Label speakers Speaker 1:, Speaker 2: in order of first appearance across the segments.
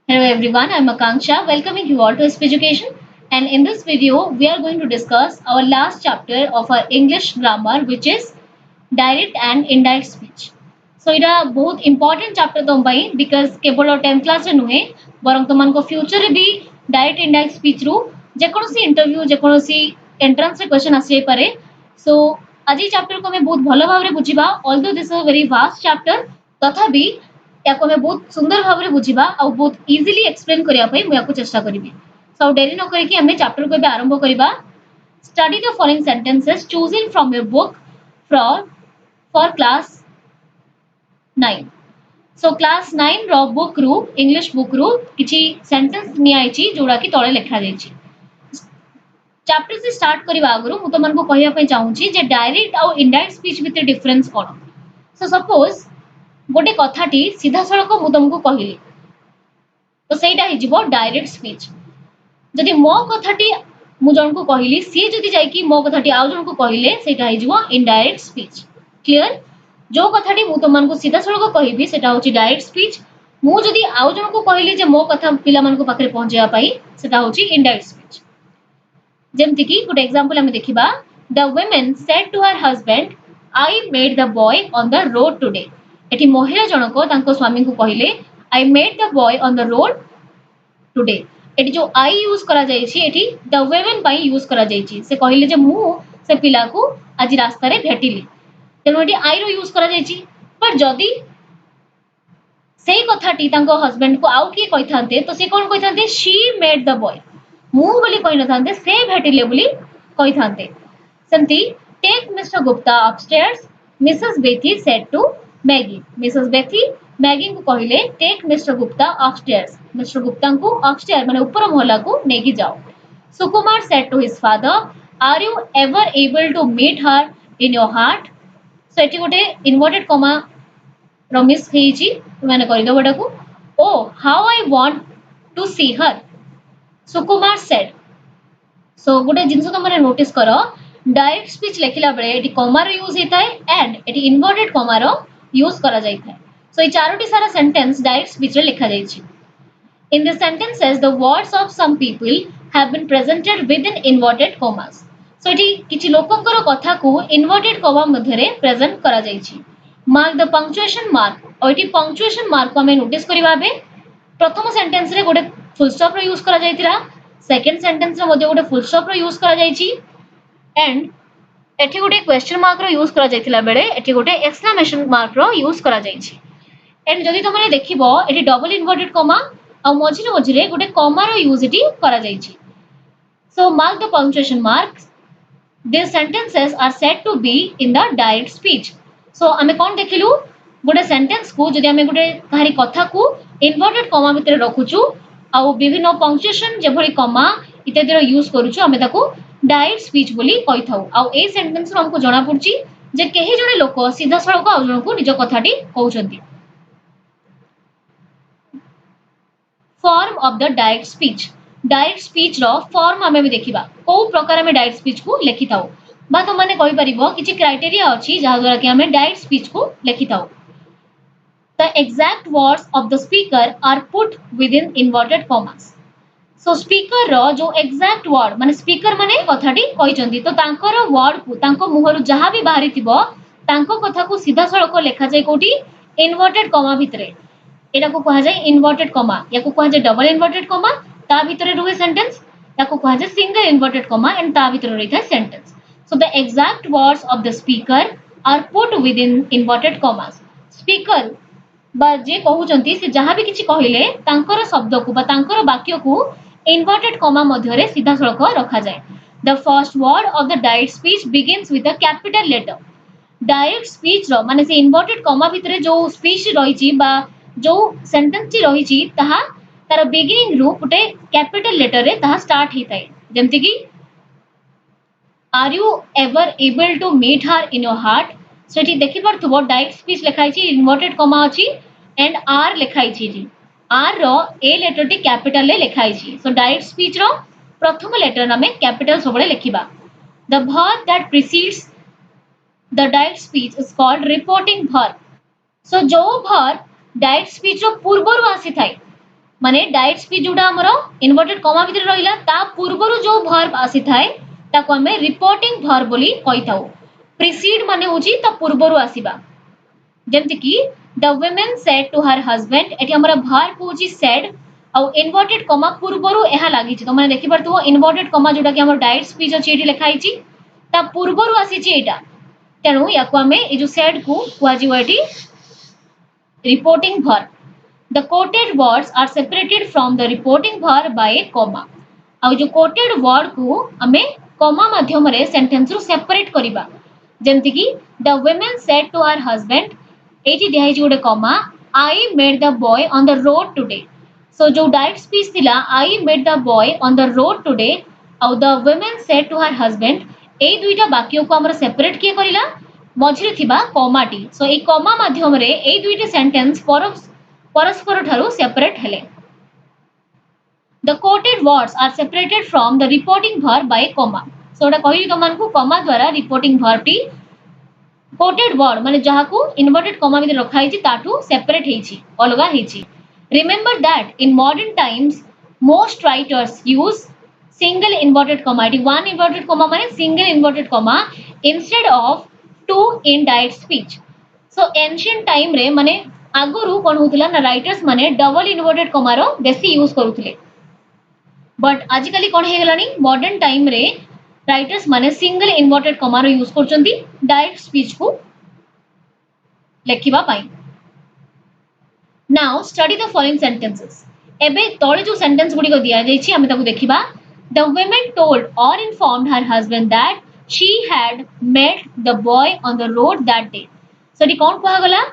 Speaker 1: Hello everyone, I'm Akanksha welcoming you all to SP Education, and in this video we are going to discuss our last chapter of our English grammar, which is direct and indirect speech. So it a बहुत important chapter तुम पाई because केवल 10th class रे नुहे बरं तुमको future रे भी direct indirect speech रू जेकोसी इंटरव्यू जेकोसी एंट्रेंस रे क्वेश्चन आसी पारे. So आज चैप्टर को हमें बहुत भल भाव रे बुझिबा. Although this is a very vast chapter, तथापि याको हमें बहुत सुंदर भाव रे बुझिबा और बहुत इजीली एक्सप्लेन करिया पई मु याको चेष्टा करिबी. सो डेरी न करी कि हमें चैप्टर को बे आरंभ करिबा. Study the following sentences chosen from your book for class 9. So class 9 row book रू इंग्लिश बुक रू किछि सेंटेंस नि आइछि जोडा कि तळे लेखा जाइछि. चैप्टर से स्टार्ट करिबा आगरु मु तमन को कहिया पई चाहूछि जे डायरेक्ट और इनडायरेक्ट स्पीच भितर डिफरेंस कोन. सो सपोज गोटे कथाटी सीधा सड़क मु तुमको कहली तो ସେଇଟା ହେଇଯିବ डायरेक्ट स्पीच. जदि मो कथाटी मु जन को कहली सी जदि जाई कि मो कथाटी आउ जन को कहले ସେଇଟା ହେଇଯିବ इनडायरेक्ट स्पीच. क्लियर. जो कथाटी मु तुमको सीधा सड़क कहबी सेटा होची डायरेक्ट स्पीच. मु जदि आउ जन को कहली जे मो कथा पिला मन को पाखरे पहुंचया पाई सेटा होची इनडायरेक्ट स्पीच. जेमति कि गुड एग्जांपल हम देखिबा. The women said to her husband I made the boy on the road today. एठी महिला जनक तांको स्वामी को कहले I made the boy on the road today. एठी जो आई यूज करा जायछि एठी द वुमेन पई यूज करा जायछि. से कहले जे मु से पिला को आज रास्ता रे भेटिली. तेनो एठी आई रो यूज करा जायछि. पर जदी सेही कथाटी तांको हस्बैंड को आउ की कहिथांते तो से कोन कहिथांते शी मेड द बॉय. मु बोली कहि नथांते से भेटिले बोली कहिथांते. सेमती take mister Gupta upstairs Mrs Betty said to Maggie. Mrs Betty Maggie को कहले take mister Gupta upstairs. Mister Gupta को अपस्टेयर माने ऊपर मोहल्ला को नेगी जाओ. Sukumar said to his father are you ever able to meet her in your heart. So एटी गोटे इन्वर्टेड कॉमा रमिस हेची माने करि दो बडा को oh how I want to see her. Sukumar said. So गोटे जिंस तो माने नोटिस करो डायरेक्ट स्पीच लेखिला बेले एटी कॉमा रो यूज हेता है एंड एटी इन्वर्टेड कॉमा रो यूज करा जाइता है. सो ये चारोटी सारा सेंटेंस डायरेक्ट स्पीच रे लिखा जाइछि. In the sentences the words of some people have been presented within inverted commas. So eighty किछि लोकंकर कथा को इन्वर्टेड कॉमा मध्ये रे प्रेजेंट करा जाइछि. Mark the punctuation mark. और एटी पंक्चुएशन मार्क को हमें नोटिस करिबा बे प्रथम सेंटेंस रे गोटे फुल स्टॉप रो यूज करा जाइतिरा. सेकंड सेंटेंस रे मध्ये गोटे फुल स्टॉप रो यूज करा जाइछि एंड एठी गोटे क्वेश्चन मार्क रो यूज करा जाइतिला बेले एठी गोटे एक्सक्लेमेशन मार्क रो यूज करा जाइछि. एंड जदि तुमने देखिबो एठी डबल इन्वर्टेड कॉमा और मझिरे मझिरे गोटे कॉमा रो यूज एठी करा जाइछि. So mark the punctuation marks. These sentences are said to be in the direct speech. So हमें कौन देखिलु गोटे सेंटेंस को जदि हमें गोटे काहरी कथा को इन्वर्टेड कॉमा भितर रखुछु आ विभिन्न पंक्चुएशन जेभली कॉमा इत्यादि रो यूज करूछु हमें ताको डायरेक्ट स्पीच बोली कहिथाउ. आ ए सेंटेंस रो हमको जणा पड़छि जे केही जणे लोक सीधा सळक आ जणको निज कथाटी कहउछंती. Form of the direct speech. Direct speech रो फॉर्म हमें भी देखिबा को प्रकार हमें डायरेक्ट स्पीच को लेखिताउ बा तो माने कहि परिबो किछि क्राइटेरिया अछि जहा द्वारा कि हमें डायरेक्ट स्पीच को लेखिताउ. The exact words of the speaker are put within inverted commas. So speaker रो जो एग्जैक्ट वर्ड माने स्पीकर माने कथाटी कहिचंती तो तांकर वर्ड को तांको मुहरु जहा भी बाहरी थिबो तांको कथा को सीधा सळक लेखा जाय कोठी इन्वर्टेड कॉमा भितरे. एटा को कहा जाय इन्वर्टेड कॉमा या को कहा जाय डबल इन्वर्टेड कॉमा ता भितरे रहे सेंटेंस या को कहा जाय सिंगल इन्वर्टेड कॉमा एंड ता भितरे रही sentence. So the exact words of the speaker are put within inverted commas. Speaker बा जे कहउचंती से जहां भी किछि कहिले तांकर शब्द को बा तांकर वाक्य को इन्वर्टेड कॉमा मध्ये रे सीधा सळक रखा जाय. The first word of the direct speech begins with a capital letter. Direct speech रो माने से इन्वर्टेड कॉमा भितरे जो स्पीच रहिछि बा जो सेंटेंस ची रहिछि ताहा तार बिगिनिंग रू गोटे कैपिटल लेटर रे ताहा स्टार्ट हिताय. जेमति कि are you ever able to meet her in your heart. So एठी देखि परथबो डायरेक्ट स्पीच लिखाइ छि इन्वर्टेड कॉमा अछि एंड आर लिखाइ छि जी आर रो ए लेटर टी कैपिटल ले लिखाइ छि. सो डायरेक्ट स्पीच रो प्रथम लेटर हमें कैपिटल सबले लिखिबा. The verb that precedes the direct speech is called reporting verb. So जो वर्ब डायरेक्ट स्पीच रो पूर्व रु आसी थाए माने डायरेक्ट स्पीच जोटा हमरो इन्वर्टेड कॉमा भितर रहिला ता पूर्वरु जो वर्ब आसी थाए ताको हमें रिपोर्टिंग वर्ब बोली कहिताउ प्रीसीड माने होची ता पूर्वरु आसीबा जेमति कि the women said to her husband एटी हमरा वर्ब होची सेड और इन्वर्टेड कॉमा पूर्वरु एहा लागि छि तो माने देखि परतु इन्वर्टेड कॉमा जोटा कि हमर डायरेक्ट स्पीच अछि एटी लिखाई छि ता पूर्वरु आसी छि एटा तेनु याको हमें ए जो सेड को कुआजी एटी reporting verb. The quoted words are separated from the reporting verb by a comma. ଆଉ जो quoted word को हमें comma माध्यम रे sentence रू separate करिबा जेमति कि the women said to her husband एठी दिया हिज गोटे comma I met the boy on the road today. So जो direct speech थिला I met the boy on the road today ଆଉ the women said to her husband एई दुईटा वाक्य को हमर separate किए करिला मझिरे थिबा comma टी. So एई comma माध्यम रे एई दुईटा sentence परस्पर ठारू सेपरेट हेले. The quoted words are separated from the reporting verb by a comma. So एटा कहिली तमन को comma द्वारा reporting verb T quoted word माने जहा को inverted comma भितर रखा हिची ताठू सेपरेट हिची अलगा हिची. Remember that in modern times most writers use single inverted comma. Eighty one inverted comma माने single inverted comma instead of two in direct speech. So ancient time रे माने आगुरु कोन होतला ना राइटर्स माने डबल इन्वर्टेड कॉमा रो बेसी use करूथले but आजिकली कोन हे गलानी मॉडर्न टाइम रे राइटर्स माने सिंगल इन्वर्टेड कॉमा रो यूज करचंती डायरेक्ट स्पीच को लेखिबा पाई. Now study the following sentences. एबे तळे जो सेंटेंस गुडी को दिया जाई छी हमें ताको देखिबा. द वुमेन टोल्ड और informed her husband that she had met the boy on the road that day. So डी कोन कहा गला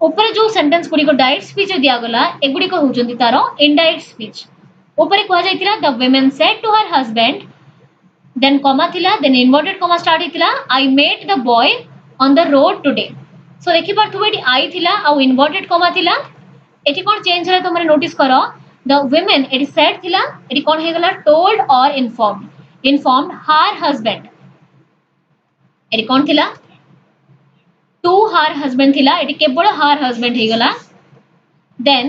Speaker 1: ऊपर जो सेंटेंस गुडी को डायरेक्ट स्पीच दिया गला एगुडी को होचंती तारो इनडायरेक्ट स्पीच. ऊपर कहा जाइतिला the women said to her husband then comma थिला देन इन्वर्टेड कॉमा स्टार्ट हितिला I met the boy on the road today. So देखि परथु एटी आई थिला आ इन्वर्टेड कॉमा थिला एटी कोन चेंज होला तमरे नोटिस करो द वुमेन एटी सेड थिला एटी कोन हे गला टोल्ड और इन्फॉर्म्ड हर हस्बैंड एटी कोन थिला टू हर हस्बैंड थिला एटी केवल हर हस्बैंड हे गला देन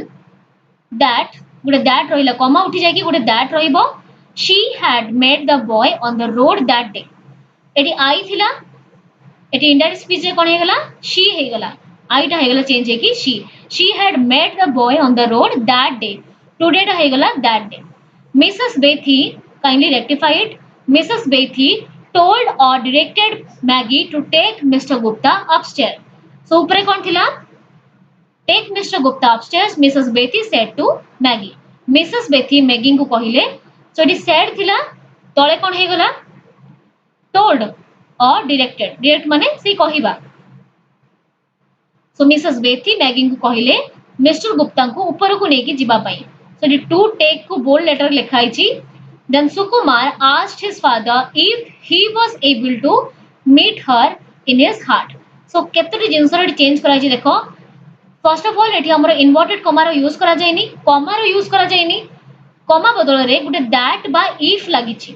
Speaker 1: दैट गुडे दैट रहिला कॉमा उठी जाय कि गुडे दैट रहिबो she had met the boy on the road that day एटी आई थिला एटी इनडायरेक्ट स्पीच रे कोन हे गला शी हे गला आई टा हे गला चेंज हे कि she had met the boy on the road that day today टा हे गला that day. Mrs Betty kindly rectify it. Mrs Betty told or directed Maggie to take Mr. Gupta upstairs. So ऊपर कौन थिला take Mr. Gupta upstairs Mrs. Bethy said to Maggie. Mrs. Bethy Maggie को कहिले so eighty said थिला तळे कौन हे गला told और direct माने से कहिबा. So Mrs. Bethy Maggie को कहिले Mr. Gupta को ऊपर को नेकी जिबा पई. So एटी to take को बोल्ड लेटर लिखाई छी. Then Sukumar asked his father if he was able to meet her in his heart. So केतरी जिंस रे चेंज करा छी देखो. फर्स्ट ऑफ ऑल एठी हमर इन्वर्टेड कॉमा रो यूज करा जायनी कॉमा रो यूज करा जायनी कॉमा बदल रे गुटे दैट बा इफ लागि छी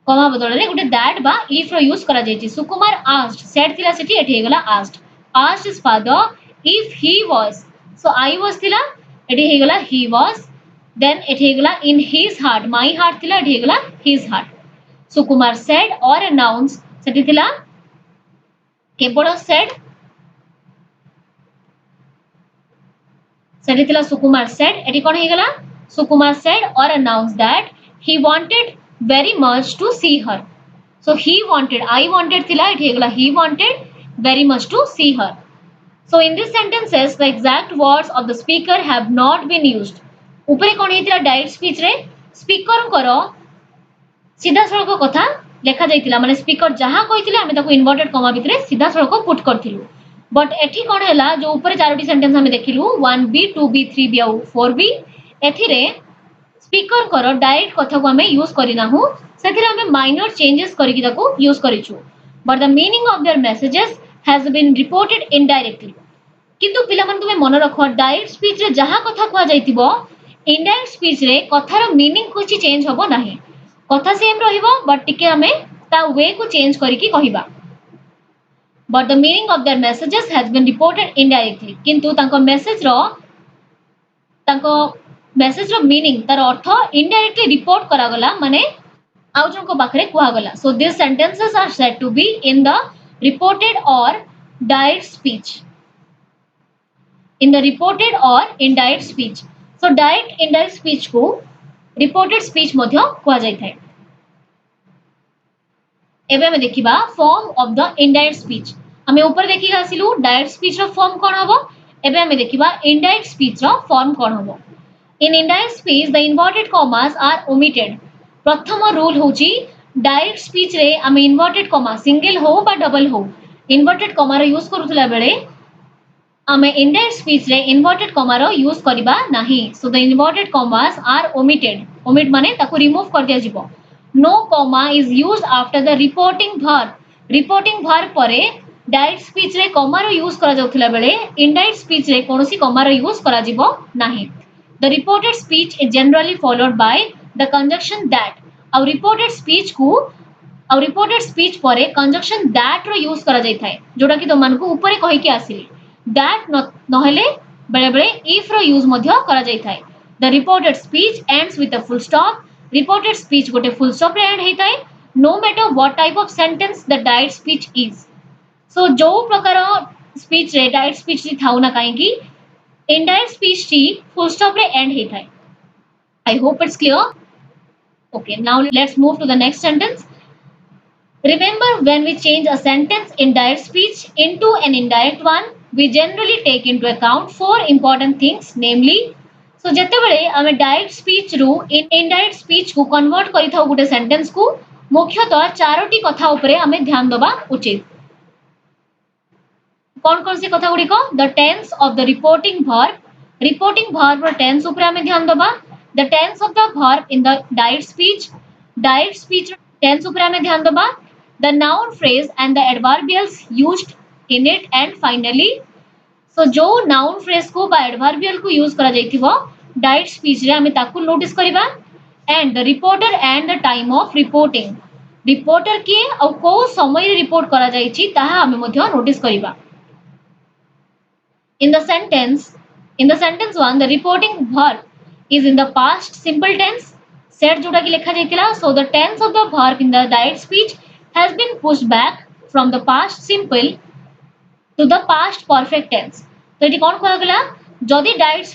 Speaker 1: कॉमा बदल रे गुटे दैट बा इफ रो यूज करा जाय छी. सुकुमार asked सेड थिला सेठी एठी हेगला asked his father if he was. So I was थिला एठी हेगला he was. Then it hegla in his heart my heart thila it hegla his heart. Sukumar said or announced seti thila kebolo said seti thila Sukumar said eti kon hegala Sukumar said or announced that he wanted very much to see her. So he wanted I wanted thila it hegla he wanted very much to see her. So in this sentences the exact words of the speaker have not been used. ऊपर कोन हेतिला direct speech रे speaker करो सीधा सड़क कथा लेखा जाइतिला माने speaker जहां कहितिले हमें ताको इन्वर्टेड कॉमा भितरे सीधा सड़क पुट करथिलु बट एठी कोन हैला जो ऊपर चारोटी सेंटेंस हमें देखिलु 1b 2b 3b और 4b एथि रे स्पीकर करो डायरेक्ट कथा को हमें यूज करिना हूं सेथिरे हमें माइनर चेंजेस करिकि ताको यूज करिछु but the meaning of their messages has been reported indirectly किंतु पिला मन तुमे मन रखो डायरेक्ट स्पीच रे जहां कथा कुआ जाइतिबो इनडायरेक्ट स्पीच रे कथार मीनिंग कुछ चेंज होबो नाही कथा सेम रहिबो बट टिके हमें ता वे को चेंज करिकि कहिबा but the meaning of their messages has been reported indirectly किंतु तांको मेसेज रो ताको मेसेज रो मीनिंग तार अर्थ इनडायरेक्टली रिपोर्ट करा गला माने आउ जनको पाखरे कुहा गला. So these sentences are said to be in the reported or direct speech. In the reported or indirect speech. So direct indirect speech को reported speech मध्य कुहा जाय थाए. एबे हमें देखिबा form of the indirect speech. हमें ऊपर देखि आसिलु direct speech रो form कोन हबो. एबे हमें देखिबा indirect speech रो form कोन हबो. In indirect speech the inverted commas are omitted. प्रथम रूल होची डायरेक्ट स्पीच रे आमे इन्वर्टेड कॉमा सिंगल हो बा डबल हो इन्वर्टेड कॉमा रो यूज करूतला बेले आमे indirect speech रे inverted comma रो यूज करिबा नाही. So the inverted commas are omitted. Omit माने ताको रिमूव कर दिया जिवो. No comma is used after the reporting verb. Reporting verb परे direct speech रे comma रो यूज करा जाउथला बेले indirect speech रे कोनोसी comma रो यूज करा जिवो नाही. The reported speech is generally followed by the conjunction that. और reported speech को और रिपोर्टेड स्पीच परे कंजक्शन दैट रो यूज करा जाय थाए जोटा कि तो मन को ऊपर कहि के आसिली दैट नहले बेले बेले इफ रो यूज मध्य करा जाय थाए. The reported speech ends with a full stop. Reported speech गोटे फुल स्टॉप रे एंड हेताए no matter what type of sentence the direct speech is. So जो प्रकार स्पीच रे डायरेक्ट स्पीच री थाउ ना काहे कि इनडायरेक्ट स्पीच टी फुल स्टॉप रे एंड हेताए. I hope it's clear. Okay, now let's move to the next sentence. Remember, when we change a sentence in direct speech into an indirect one, we generally take into account four important things, namely, so जेतेबेले आमे direct speech रु indirect speech को convert करि थाउ गुटे sentence को मुख्यतः चारोटी कथा उपरे आमे ध्यान दबा उचित. कौन से कथा गुडी को the tense of the reporting verb रो टेंस उपरे आमे ध्यान दबा. The tense of the verb in the direct speech tense उपरे आमे ध्यान दबा. The noun phrase and the adverbials used in it, and finally so जो noun phrase को बा adverbial को यूज करा जाइथिबो डायरेक्ट स्पीच रे हमें ताकू नोटिस करिबा. and the reporter and the time of reporting. Reporter के और को समय रे रिपोर्ट करा जाइछि ताहा हमें मध्य नोटिस करिबा. in the sentence 1 the reporting verb is in the past simple tense set जोटा कि लिखा जाइतिला. so the tense of the verb in the direct speech has been pushed back from the past simple to the past perfect tense. तो एटी कोन कहला गला जदी direct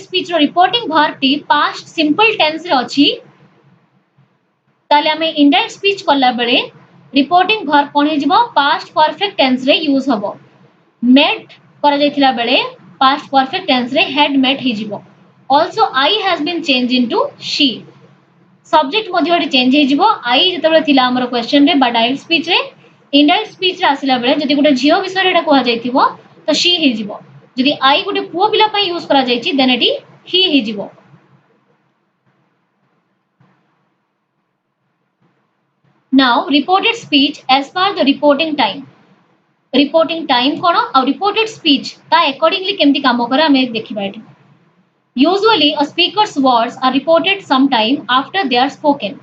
Speaker 1: speech रो रिपोर्टिंग वर्ब टी पास्ट सिंपल टेंस रे अछि ताले हमें इनडायरेक्ट स्पीच करला बेले रिपोर्टिंग वर्ब कोन हे जिवो पास्ट परफेक्ट टेंस रे यूज हबो. मेट करा जाइथिला बेले पास्ट परफेक्ट टेंस रे हैड मेट हे जिवो. also I has been changed into she. Subject मध्य चेंज हे जिवो. आई जेतेबेले थिला हमर क्वेश्चन रे बा डायरेक्ट स्पीच रे इनडायरेक्ट स्पीच रे आसिला बेले जदी गुटे झियो विषय रे एटा कोहा जाइथिबो तो शी हे जिवो. जदी आई गुटे पुओ पिला पई यूज करा जाइछि देन एटी ही हे जिवो. now reported speech as per the reporting time कोन और reported speech ता अकॉर्डिंगली केमती काम करे हमें देखिबा eighty. usually a speaker's words are reported sometime after they are spoken.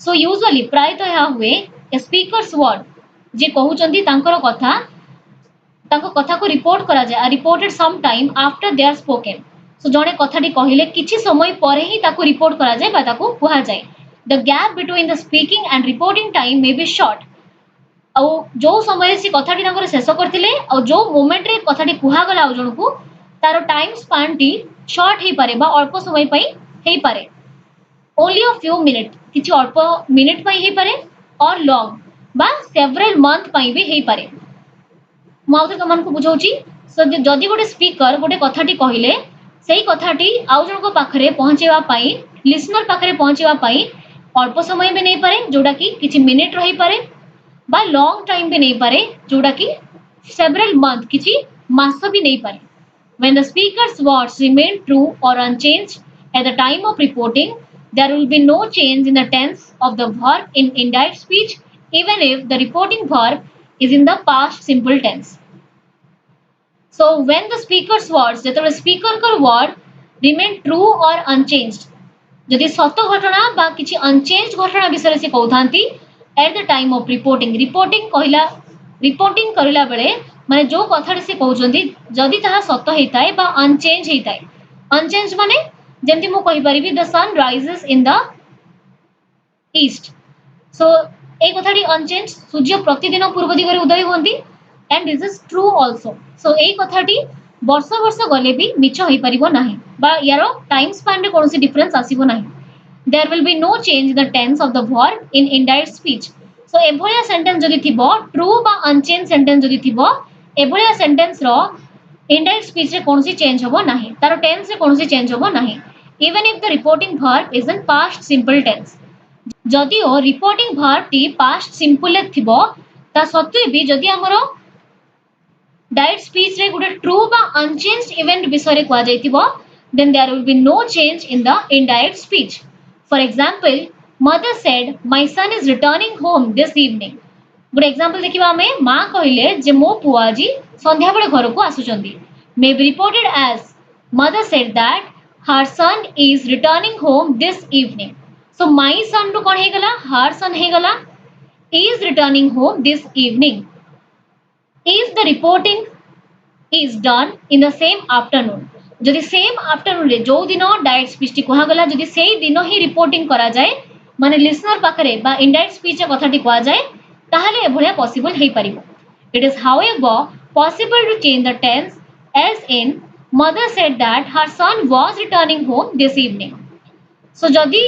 Speaker 1: so usually प्रायतः ଏହା हुए स्पीकर्स वर्ड जे कहउचंती तांकर कथा को रिपोर्ट करा जाय are reported some time after they are spoken. So जणे कथाटी कहिले किछि समय परे ही ताको रिपोर्ट करा जाय बा ताको कुहा जाय. The gap between the speaking and reporting time may be short. औ जो समय से कथाटी तांकर शेष करथिले औ जो मोमेंट रे कथाटी कुहा गला औ जणकू तारो टाइम स्पान टी शॉर्ट हे पारे बा अल्प समय पई हे पारे. only a few minutes किछि अल्प मिनिट पई हे पारे और लॉन्ग बा सेवरल मंथ पई भी हे पारे. माउथ कमान को बुझौची. सो जदी गोटे स्पीकर गोटे कथाटी कहिले सेही कथाटी आउ जणको पाखरे पहुंचेवा पई लिसनर पाखरे पहुंचेवा पई अल्प समय भी नै पारे जोडा कि किछि मिनिट रही पारे बा लॉन्ग टाइम भी नै पारे जोडा कि सेवरल मंथ किछि मास भी नै पारे. when the speaker's words remain true or unchanged at the time of reporting, there will be no change in the tense of the verb in indirect speech even if the reporting verb is in the past simple tense. So when the speaker's words जेतेबेले speaker कर word remain true or unchanged जदि सत्य घटना बा किछि unchange घटना विषय से कहउथांती at the time of reporting. Reporting करिला बेले माने जो कथाटी से कहउछंती जदि ताहा सत हेइताय बा अनचेंज हेइताय अनचेंज माने जेमति मु कहि परिबी the sun rises in the east so এই কথাটি अनचेंज सूर्य प्रतिदिन पूर्व दिगरे उदय होंती and this is true also so এই কথাটি वर्ष वर्ष गले भी मिछ होई परिबो नाही बा यारो टाइम स्पैन रे कोनोसी डिफरेंस आसीबो नाही there will be no change in the tense of the verb in indirect speech so एभलिया सेंटेंस जदि थिबो ट्रू बा अनचेंज सेंटेंस जदि थिबो एभलिया सेंटेंस रो indirect speech रे कोनोसी चेंज होबो नाही तारो टेंस रे कोनोसी चेंज होबो नाही even if the reporting verb is in past simple tense जदिओ रिपोर्टिंग वर्ब टी पास्ट सिंपल रे थिबो ता सत्वे भी जदि हमरो डायरेक्ट स्पीच रे गुटे ट्रू बा अनचेंज्ड इवेंट विषय रे कुआ जायतिबो then there will be no change in the indirect speech for example mother said my son is returning home this evening Gute example देखिबा हमें मां कहिले जे मो पुआ जी संध्या बेले घर को आसुचंदी may be reported as mother said that her son is returning home this evening so my son ru kon he gala her son he gala is returning home this evening is the reporting is done in the same afternoon जदि same afternoon रे जो दिन direct speech T कहा गला जदि सेही दिन ही reporting करा जाए माने लिसनर पाखरे बा इनडायरेक्ट स्पीच कथाटी कहा जाए ताहले एभलिया पॉसिबल हे परिबो it is however possible to change the tense as in mother said that her son was returning home this evening so जदि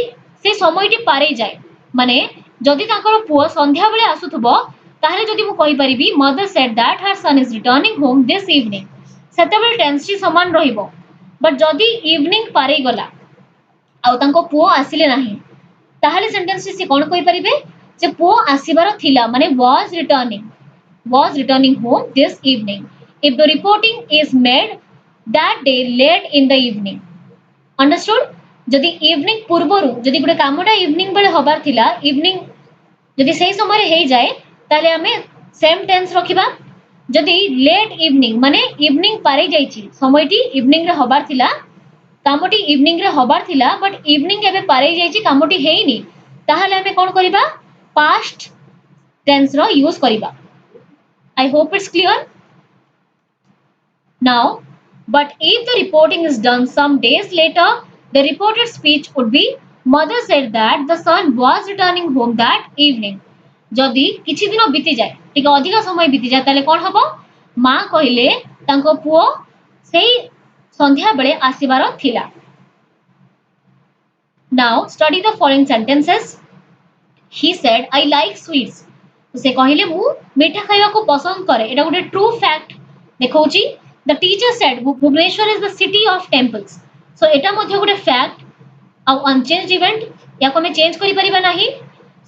Speaker 1: से समयटी पारे जाए माने जदि ताकर पुओ संध्या बेले आसुथबो ताहले जदि मु कहि परिबी mother said that her son is returning home this evening सेतेबेले टेंस टी समान रहिबो बट जदि इवनिंग पारे गला आ तांको पुओ आसिले नाही ताहले सेंटेंस टी से कोन कहि परिबे जे पुओ आसीबार थिला माने was returning home this evening if the reporting is made that day late in the evening understood जदि इवनिंग पूर्वरु जदि गुटे कामटा इवनिंग बेले होबार थिला इवनिंग जदि सेही समय रे हेई जाए ताले हमें सेम टेंस रखिबा जदि लेट इवनिंग माने इवनिंग पारे जाईची समयटी इवनिंग रे होबार थिला कामटी इवनिंग रे होबार थिला बट इवनिंग एबे पारे जाईची कामटी हेइनी ताहले हमें कोन करिबा पास्ट टेंस रो यूज करिबा आई hope it's clear now but if the reporting is done some days later the reported speech would be mother said that the son was returning home that evening जदि किछि दिन बीती जाए ठीक अधिक समय बीती जाए ताले कोन हबो मां कहिले तांको पुओ सेही संध्या बेले आसीबार थिला now study the following sentences he said I like sweets तो से कहिले मु मीठा खाइबा को पसंद करे एटा गुटे ट्रू फैक्ट देखौची the teacher said Bhubaneswar is the city of temples so eta madhya gote fact au unchanged event याको में चेंज करि परिबा नाही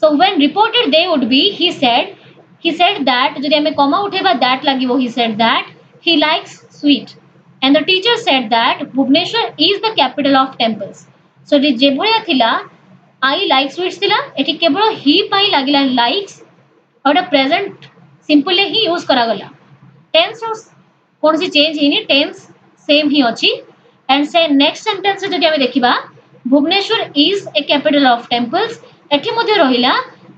Speaker 1: so when reported they would be he said that जदि हमें कॉमा उठेबा that लागिबो he said that he likes sweet and the teacher said that Bhubaneswar is the capital of temples so जे भलिया थिला I like sweets थिला एठी केवल ही पाई लागिला likes और प्रेजेंट सिंपल ही यूज करा गला टेंस कौन सी चेंज हिनी टेंस सेम ही अछि एंड से नेक्स्ट सेंटेंस से जदि हमें देखिबा Bhubaneswar is a capital of temples एठी मध्ये रहिला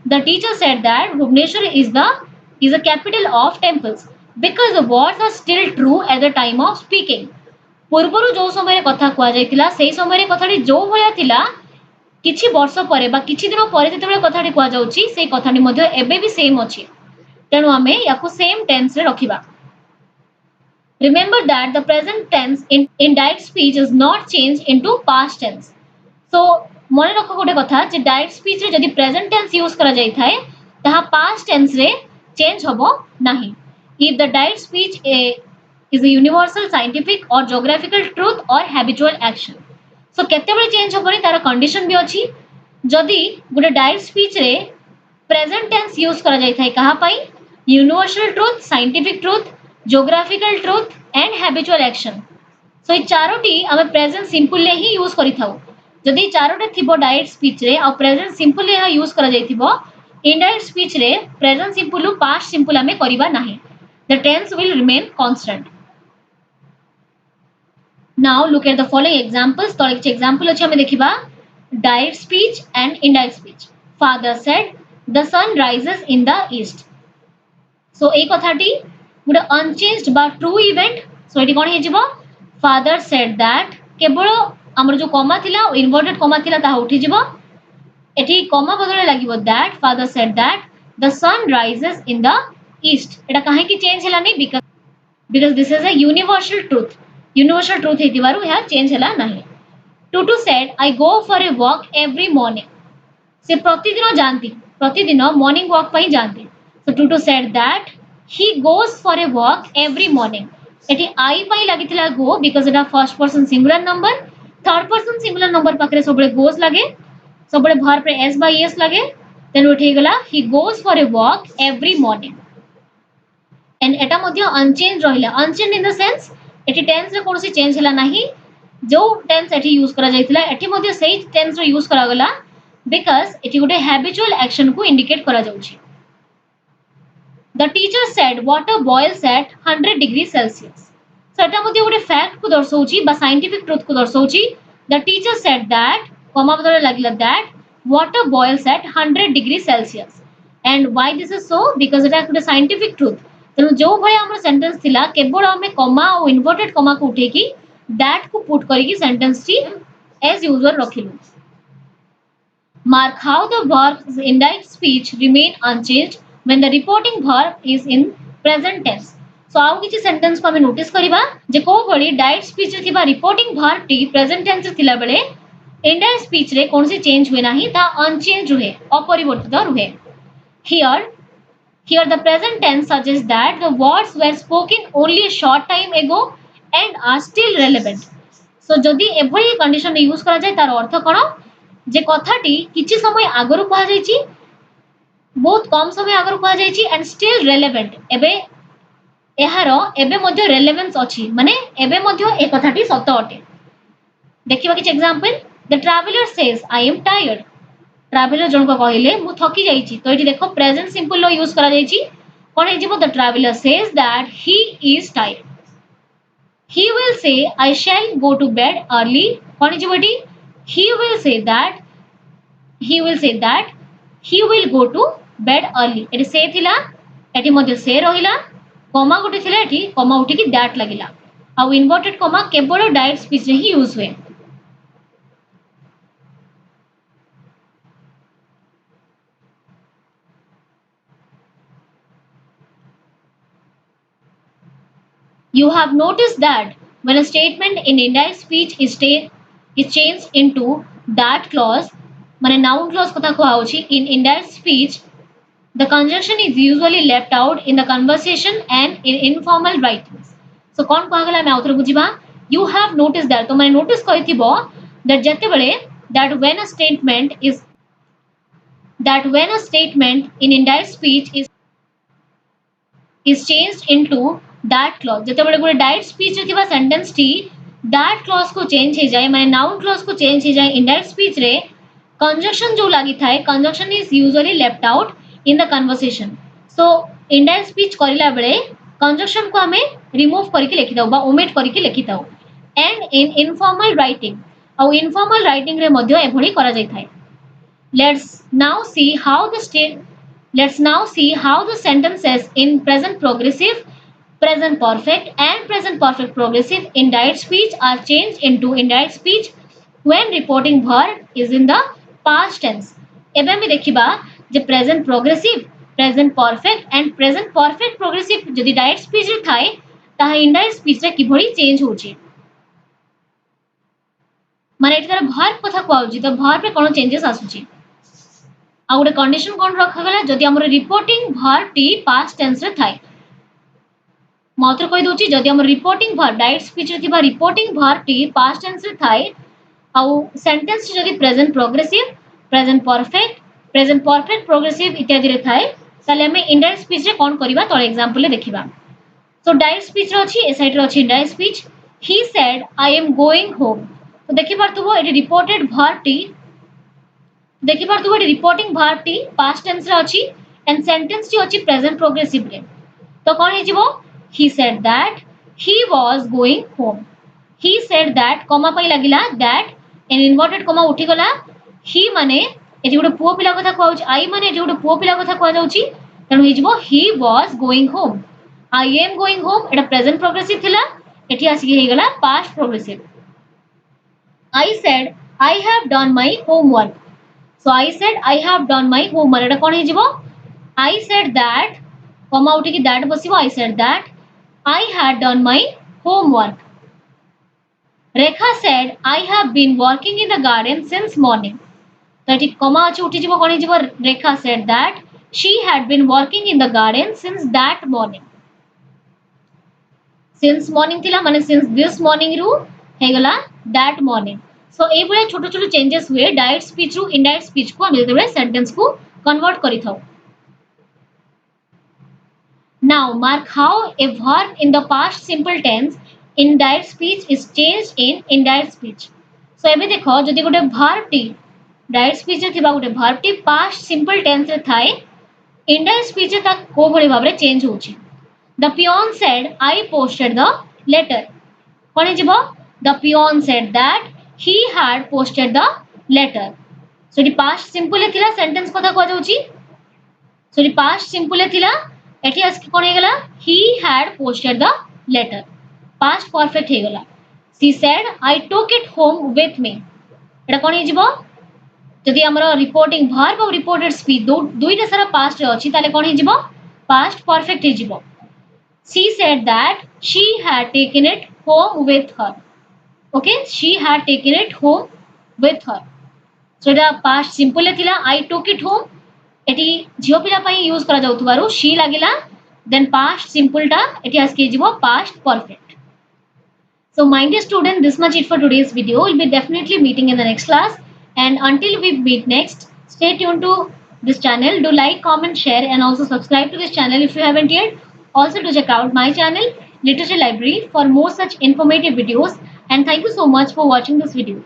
Speaker 1: the teacher said that Bhubaneswar is a capital of temples because the words are still true at the time of speaking पूर्वरु जो समय कथा कुआ जायतिला सेही समय कथाटी जो भलिया थिला किछि वर्ष परे बा किछि दिन परे जेतेबेले कथाटी कुआ जाउची सेही कथाटी मध्ये एबे भी सेम अछि तेनु हमें याकू सेम टेंस रे रखिबा Remember that the present tense in indirect speech is not changed into past tense. So मन रख गोटे कथा जे डायरेक्ट स्पीच रे जदि प्रेजेंट टेंस यूज करा जाय थाए ताहा पास्ट टेंस रे चेंज होबो नाही if the direct speech is a universal scientific or geographical truth or habitual action so केते बेले चेंज होबनी तार कंडीशन भी अछि जदि गोटे डायरेक्ट स्पीच रे प्रेजेंट टेंस यूज करा जाय थाए कहा पई universal truth scientific truth geographical truth and habitual action so ए चारोटी हमें प्रेजेंट सिंपल ले ही यूज करि थाउ जदि चारोटे थिबो डायरेक्ट स्पीच रे आ प्रेजेंट सिंपल ले यूज करा जायतिबो इनडायरेक्ट स्पीच रे प्रेजेंट सिंपल पास्ट सिंपल हमें करिबा नाही the tense will remain constant now look at the following examples तो एक एग्जांपल अछि हमें देखिबा direct speech and indirect speech father said the sun rises in the east so ए कथाटी गोटे अनचेंज्ड बा ट्रू इवेंट सो ये कौन हो फादर सेड दैट केवल आमर जो कमा थिला इनवर्टेड कमा थिला ताहा उठी जिवो एठी कमा बदले लागिवो that father said that the sun rises in the east एटा काहे की चेंज हला नहीं because this is a universal truth हेतिबारु यह चेंज हला नहीं Tutu said I go for a walk every morning से प्रतिदिन जानती प्रतिदिन मॉर्निंग वॉक पर जानती सो Tutu said that he goes for a walk every morning एटी आई पाई लागिथिला गो बिकॉज एटा first person singular number third person singular number पाखरे सबले गोज लागे सबले भर पे एस बाय एस लागे तेनु उठी गला he goes for a walk every morning and एटा मध्ये अनचेंज रहिला अनचेंज इन द सेंस एटी टेंस रे कोनसी चेंज हला नाही जो टेंस एटी यूज करा जायतिला एटी मध्ये सेही टेंस रे यूज करा गला बिकॉज एटी गोटे हैबिचुअल एक्शन को इंडिकेट करा जाउछि the teacher said water boils at 100 degree Celsius so एटा मध्ये गोटे फैक्ट को दर्शाउछि बा साइंटिफिक ट्रुथ को दर्शाउछि the teacher said that comma बदले लागिला that water boils at 100 degree Celsius and why this is so because एटा गोटे साइंटिफिक ट्रुथ तेणु जो भाई आम सेंटेंस थिला केवल आम कमा और इनवर्टेड कमा को उठे की दैट को पुट करके सेंटेंस टी एज यूजुअल रखिलु mark how the verbs in indirect speech remain unchanged when the reporting verb is in present tense so आउ किछि सेंटेंस को हम नोटिस करिबा जे को भली डायरेक्ट स्पीच रे थिबा रिपोर्टिंग वर्ब टी प्रेजेंट टेंस रे थिला बेले इनडायरेक्ट स्पीच रे कोनसी चेंज हुए नाही ता अनचेंज रुहे अपरिवर्तित रुहे here Here the present tense suggests that the words were spoken only a short time ago and are still relevant. So जदि एभली कंडीशन यूज करा जाय तार अर्थ कोन जे कथाटी किछि समय आगरु कहा जायछि बहुत कम समय आगरु कहा जायछि एंड स्टिल रेलेवेंट एबे एहारो एबे मध्ये रेलेवेंस अछि माने एबे मध्ये ए कथाटी सत्य अटे देखिबा किछ example the traveller says I am tired traveller जन को कहले मु थकी जाईची तो एठी देखो प्रेजेंट सिंपल लो यूज करा जाईची कोन हे जेबो the traveller says that he is tired he will say I shall go to bed early कोन हे जेबो एठी he will say that he will go to bed early एठी से थिला एठी मध्ये से रहिला कमा गुटे थिला एठी कमा उठी की दैट लागिला आ इन्वर्टेड कमा केवल डायरेक्ट स्पीच रे ही यूज हुए You have noticed that when a statement in indirect speech is changed into that clause, माने noun clause कथा कहउछि in indirect speech, the conjunction is usually left out in the conversation and in informal writings. So कोन कहगला मैं आउथरे बुझिबा you have noticed that तो माने notice करिथिबो that जते बेले that when a statement in indirect speech is changed into that clause जते बेले गोटे direct speech रे थिबा सेंटेंस टी that clause को चेंज हे जाय माने नाउन क्लॉज को चेंज हे जाय इनडायरेक्ट स्पीच रे कंजंक्शन जो लागि थाए conjunction is usually left out in the conversation so indirect speech करिला बेले कंजंक्शन को हमें रिमूव करके लिखि दउ बा ओमिट करके लिखि दउ एंड इन इनफॉर्मल राइटिंग और इनफॉर्मल राइटिंग रे मध्ये एभली करा जाय थाए let's now see how the state let's now see how the sentences in present progressive present perfect and present perfect progressive in direct speech are changed into indirect speech when reporting verb is in the past tense एबे हम देखिबा जे present progressive present perfect and present perfect progressive जदि direct speech रे थाए ताहा indirect speech रे किभली change होछि माने एठार verb कथा कहउछि तो verb रे कोन चेंजेस आसुछि आ गोटे कंडीशन कोन रखा गला जदि हमर reporting verb T past tense रे थाए मात्र कहि दोछि जदि हम रिपोर्टिंग वर्ब डायरेक्ट स्पीच रे थिबा रिपोर्टिंग वर्ब टी पास्ट टेंस रे थाए आ सेंटेंस जदि प्रेजेंट परफेक्ट प्रोग्रेसिव इत्यादि रे थाए ताले हम इनडायरेक्ट स्पीच रे कोन करबा तो एग्जांपल ले देखिबा सो डायरेक्ट स्पीच रे अछि ए साइड रे अछि indirect speech he said I am going home तो देखि परतुबो एटी रिपोर्टेड वर्ब टी देखि परतुबो एटी रिपोर्टिंग वर्ब टी पास्ट टेंस रे अछि एंड सेंटेंस टी अछि प्रेजेंट प्रोग्रेसिव रे तो कोन हे जिवो he said that he was going home he said that comma पई लागिला that an inverted comma उठी गला he माने एजी गोटे पुओ पिला कथा कहउछि I माने एजी गोटे पुओ पिला कथा कहउ जाउछि तनु हे जिवो he was going home I am going home Etah present progressive थिला एठी आसी हे गला past progressive I said I have done my homework so I said I have done my homework एटा कोन हे जिवो I said that कमा उठी कि that बसिबो I said that I had done my homework Rekha said I have been working in the garden since morning तो एठी कमा अछि उठी जिवो कोन हे जिवो Rekha said that she had been working in the garden since that morning since morning थिला माने since this morning रू हेगला that morning so ए भले छोटो छोटो चेंजेस हुए डायरेक्ट स्पीच रू इनडायरेक्ट स्पीच को हम जेते सेंटेंस को कन्वर्ट करि थाउ now mark how a verb in the past simple tense in direct speech is changed in indirect speech so एबे देखो जदि गोटे verb टी डायरेक्ट स्पीच रे थिबा गोटे verb T past simple tense रे थाए indirect speech रे ता को भली भाबरे चेंज होछि the peon said I posted the letter कोन जिवो the peon said that he had posted the letter so the past simple थिला sentence कथा को जाउची so the past simple थिला एठी आस्की कोन हेगला he had posted the letter past perfect हेगला she said I took it home with me एटा कोन हिजिवो जदि हमरो रिपोर्टिंग verb और रिपोर्टेड स्पीच दुईटा सारा past रे अछि ताले कोन हिजिवो past perfect हिजिवो she said that she had taken it home with her okay she had taken it home with her so the past simple थिला I took it home एटी झियो पिला पई यूज करा जाउथबारु she लागिला then past simple टा एटी आस्के जिवो past perfect so my dear student this much it for today's video we'll be definitely meeting in the next class and until we meet next stay tuned to this channel do like comment share and also subscribe to this channel if you haven't yet also to check out my channel literature library for more such informative videos and thank you so much for watching this video